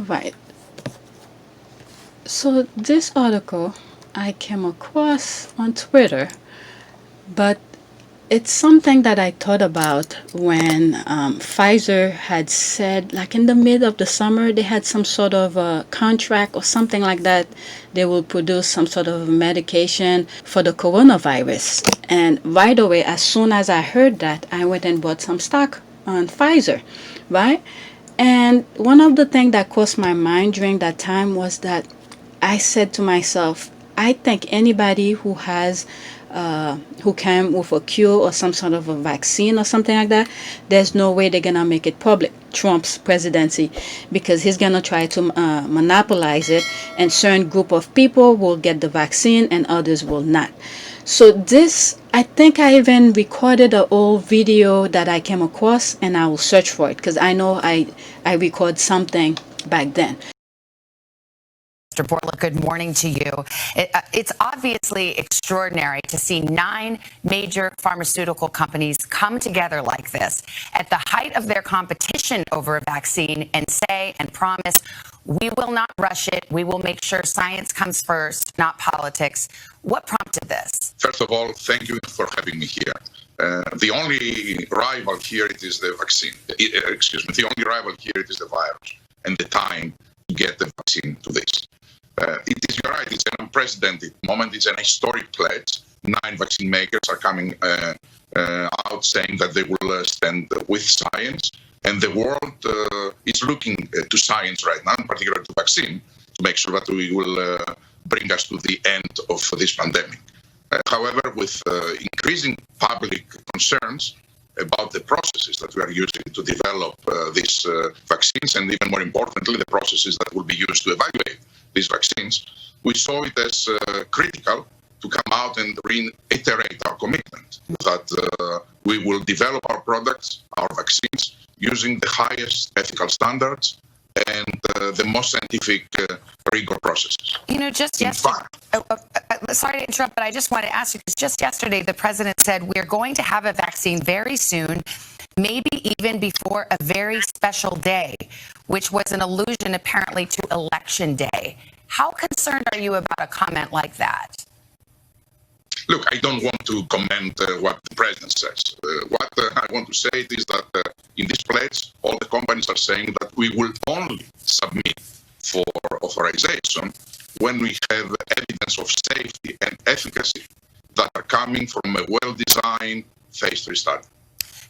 Right. So this article I came across on Twitter, but it's something that I thought about when Pfizer had said, like in the mid of the summer, they had some sort of a contract or something like that. They will produce some sort of medication for the coronavirus. And right away, as soon as I heard that, I went and bought some stock on Pfizer, right? And one of the things that crossed my mind during that time was that I said to myself, I think anybody who came with a cure or some sort of a vaccine or something like that, there's no way they're gonna make it public. Trump's presidency, because he's gonna try to monopolize it, and certain group of people will get the vaccine and others will not. So this, I think I even recorded an old video that I came across, and I will search for it because I know I record something back then. Mr. Borla, good morning to you. It's obviously extraordinary to see 9 major pharmaceutical companies come together like this at the height of their competition over a vaccine and say and promise, we will not rush it. We will make sure science comes first, not politics. What prompted this? First of all, thank you for having me here. The only rival here it is the vaccine. The only rival here it is the virus and the time to get the vaccine to this. You're right, it's an unprecedented moment. It's an historic pledge. 9 vaccine makers are coming out saying that they will stand with science. And the world is looking to science right now, in particular to vaccine, to make sure that we will bring us to the end of this pandemic. However, with increasing public concerns about the processes that we are using to develop these vaccines, and even more importantly, the processes that will be used to evaluate these vaccines, we saw it as critical to come out and reiterate our commitment that we will develop our products, our vaccines, using the highest ethical standards and the most scientific rigor processes. You know, just yesterday, sorry to interrupt, but I just wanted to ask you, because just yesterday the president said we're going to have a vaccine very soon, maybe even before a very special day, which was an allusion apparently to Election Day. How concerned are you about a comment like that? Look, I don't want to comment what the president says. What I want to say is that in this pledge, all the companies are saying that we will only submit for authorization when we have evidence of safety and efficacy that are coming from a well-designed phase 3 study.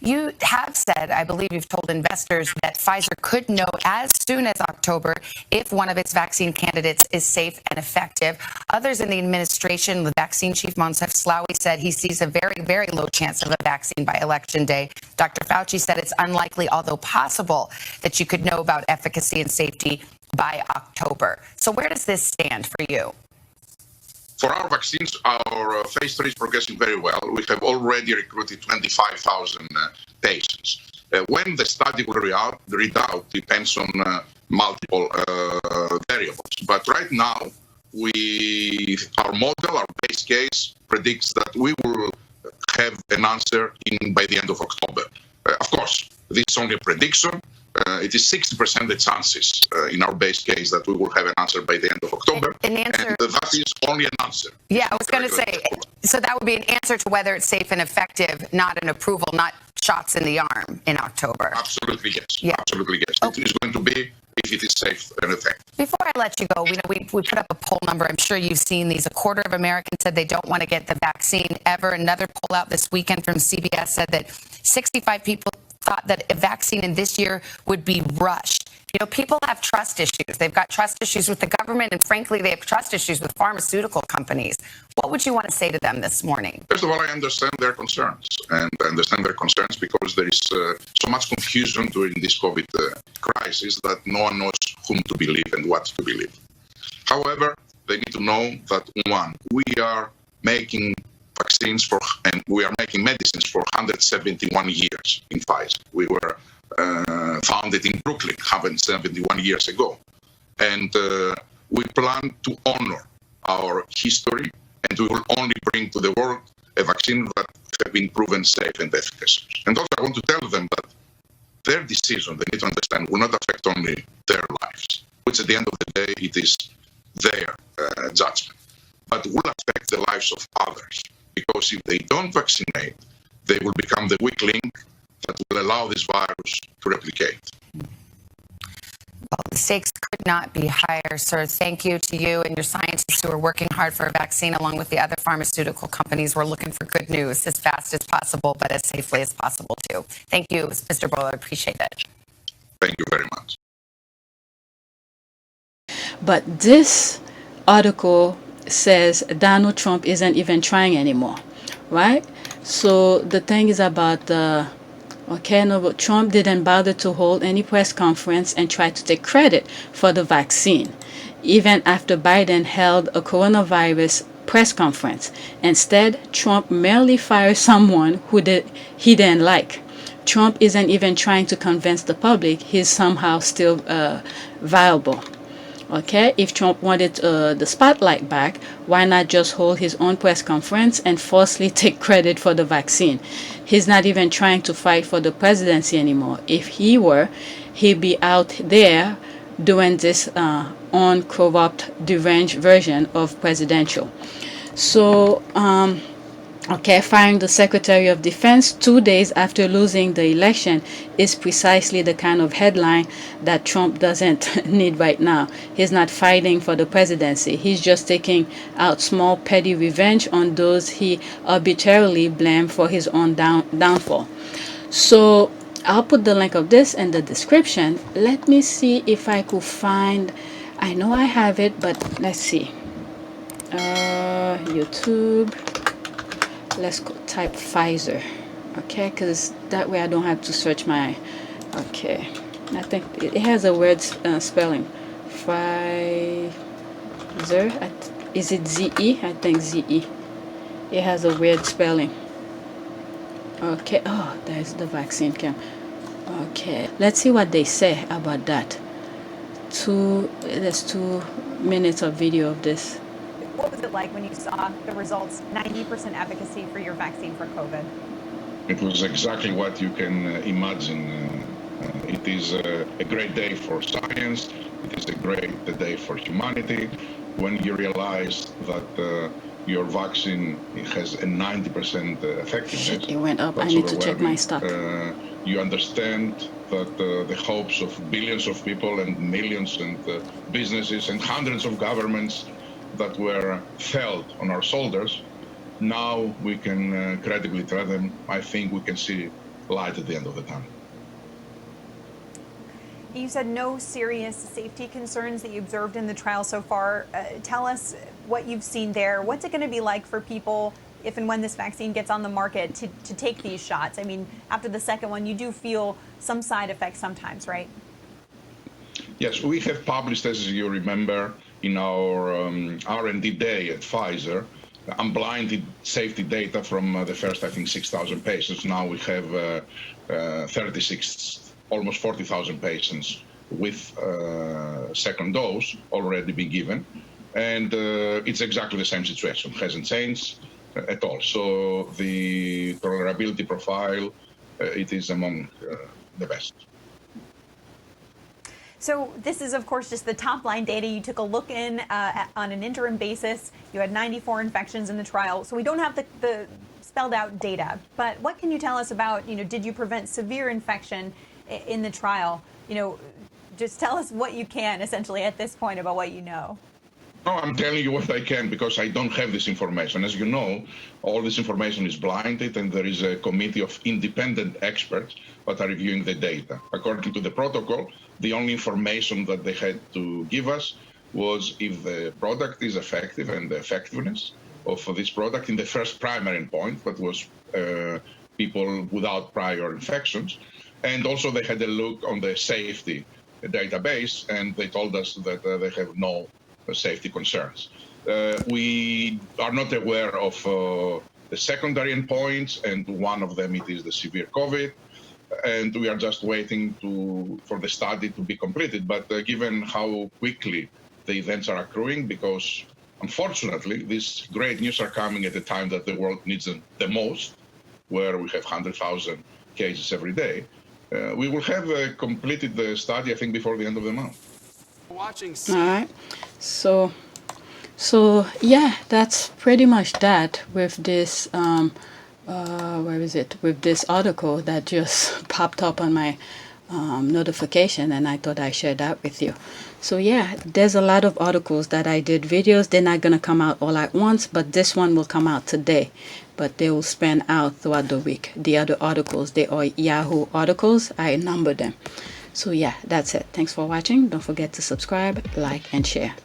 You have said, I believe you've told investors, that Pfizer could know as soon as October if one of its vaccine candidates is safe and effective. Others in the administration, the vaccine chief Moncef Slaoui, said he sees a very, very low chance of a vaccine by Election Day. Dr. Fauci said it's unlikely, although possible, that you could know about efficacy and safety by October. So where does this stand for you? For our vaccines, our phase 3 is progressing very well. We have already recruited 25,000 patients. When the study will read out depends on multiple variables. But right now, our model, our base case, predicts that we will have an answer by the end of October. Of course, this is only a prediction. It is 60% the chances in our base case that we will have an answer by the end of October. And that is only an answer. Yeah, I was going to say, so that would be an answer to whether it's safe and effective, not an approval, not shots in the arm in October. Absolutely, yes. Yeah. Absolutely, yes. Okay. It is going to be if it is safe and effective. Before I let you go, we put up a poll number. I'm sure you've seen these. A quarter of Americans said they don't want to get the vaccine ever. Another poll out this weekend from CBS said that 65 people thought that a vaccine in this year would be rushed. You know, people have trust issues. They've got trust issues with the government, and frankly, they have trust issues with pharmaceutical companies. What would you want to say to them this morning? First of all, I understand their concerns, and I understand their concerns because there is so much confusion during this COVID crisis that no one knows whom to believe and what to believe. However, they need to know that, one, we are making vaccines and we are making medicines for 171 years in Pfizer. We were founded in Brooklyn 171 years ago. And we plan to honor our history, and we will only bring to the world a vaccine that have been proven safe and efficacious. And also I want to tell them that their decision, they need to understand, will not affect only their lives. Will which at the end of the day, it is their judgment. But will affect the lives of others, because if they don't vaccinate, they will become the weak link that will allow this virus to replicate. Well, the stakes could not be higher, sir. Thank you to you and your scientists who are working hard for a vaccine, along with the other pharmaceutical companies. We're looking for good news as fast as possible, but as safely as possible, too. Thank you, Mr. Borla. I appreciate it. Thank you very much. But this article says Donald Trump isn't even trying anymore, right? So the thing is about Trump didn't bother to hold any press conference and try to take credit for the vaccine, even after Biden held a coronavirus press conference. Instead, Trump merely fired someone he didn't like. Trump isn't even trying to convince the public he's somehow still viable. Okay, if Trump wanted the spotlight back, why not just hold his own press conference and falsely take credit for the vaccine? He's not even trying to fight for the presidency anymore. If he were, he'd be out there doing this uncorrupt, deranged version of presidential. So, firing the Secretary of Defense 2 days after losing the election is precisely the kind of headline that Trump doesn't need right now. He's not fighting for the presidency. He's just taking out small petty revenge on those he arbitrarily blamed for his own downfall. So I'll put the link of this in the description. Let me see if I could find, I know I have it, but let's see. YouTube. Let's go type Pfizer, okay, because that way I don't have to search my, okay, I think it has a weird spelling. Pfizer, is it Z-E? I think Z-E. It has a weird spelling. Okay, oh, there's the vaccine cam. Okay, let's see what they say about that. There's 2 minutes of video of this. What was it like when you saw the results, 90% efficacy for your vaccine for COVID? It was exactly what you can imagine. It is a great day for science. It is a great day for humanity when you realize that your vaccine has a 90% effectiveness. Shit, it went up. I need to check my stock. You understand that the hopes of billions of people and millions and businesses and hundreds of governments that were felt on our shoulders, now we can credibly tell them, I think we can see light at the end of the tunnel. You said no serious safety concerns that you observed in the trial so far. Tell us what you've seen there. What's it going to be like for people if and when this vaccine gets on the market to take these shots? I mean, after the second one, you do feel some side effects sometimes, right? Yes, we have published, as you remember, in our R&D day at Pfizer, unblinded safety data from the first, I think, 6,000 patients. Now we have 36, almost 40,000 patients with second dose already been given. And it's exactly the same situation, hasn't changed at all. So the tolerability profile, it is among the best. So this is, of course, just the top line data. You took a look in on an interim basis. You had 94 infections in the trial. So we don't have the spelled out data. But what can you tell us about, did you prevent severe infection in the trial? Just tell us what you can, essentially, at this point about what you know. No, I'm telling you what I can because I don't have this information. As you know, all this information is blinded and there is a committee of independent experts that are reviewing the data. According to the protocol, the only information that they had to give us was if the product is effective and the effectiveness of this product in the first primary endpoint, that was people without prior infections. And also they had a look on the safety database and they told us that they have no safety concerns. We are not aware of the secondary endpoints, and one of them it is the severe COVID, and we are just waiting for the study to be completed. But given how quickly the events are accruing, because unfortunately these great news are coming at a time that the world needs them the most, where we have 100,000 cases every day, we will have completed the study, I think, before the end of the month. All right. So yeah, that's pretty much that with this where is it, with this article that just popped up on my notification, and I thought I shared that with you. So yeah, there's a lot of articles that I did videos. They're not gonna come out all at once, but this one will come out today, but they will span out throughout the week. The other articles, they are Yahoo articles. I numbered them. So yeah, that's it. Thanks for watching. Don't forget to subscribe, like, and share.